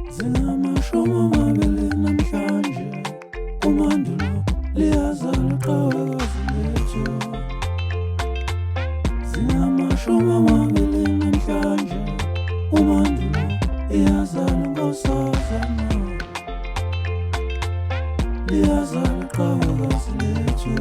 Zinamashoma amabili namhlanje umandulo liyazala qhawekazi lethu. Zinamashoma amabili namhlanje umandulo liyazala nkosazana liyazala qhawekazi lethu.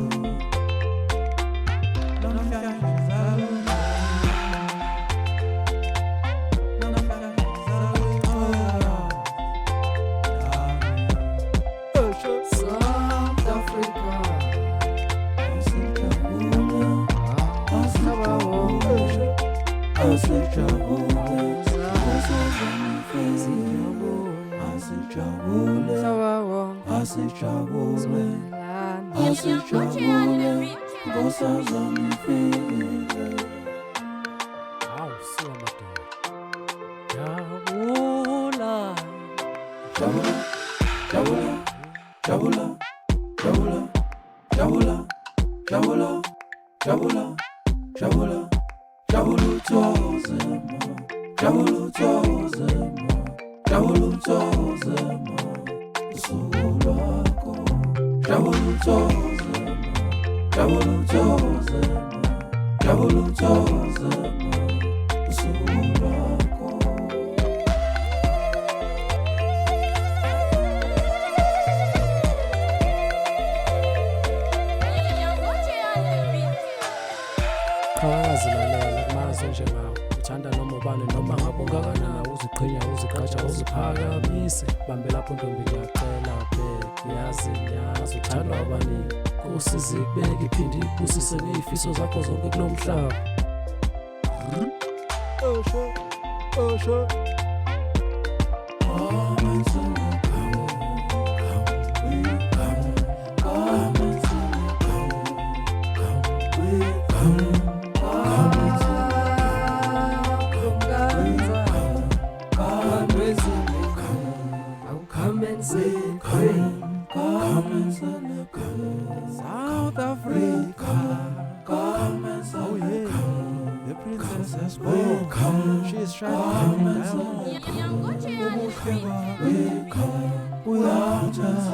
Qhakazilalela kumazo njengawo uthanda noma ubani noma ngabe ungakanani uziqhinya uzigqaja uziphakamise bambe lapho ntombi ngiyacela yazi nyazi uthandwa abaningi kusiza ikubeke iphinde ibusise ney'fiso zakho zonke kulo mhlaba. South Africa, oh yeah, the princess has spoken. She is trying to come down. We are just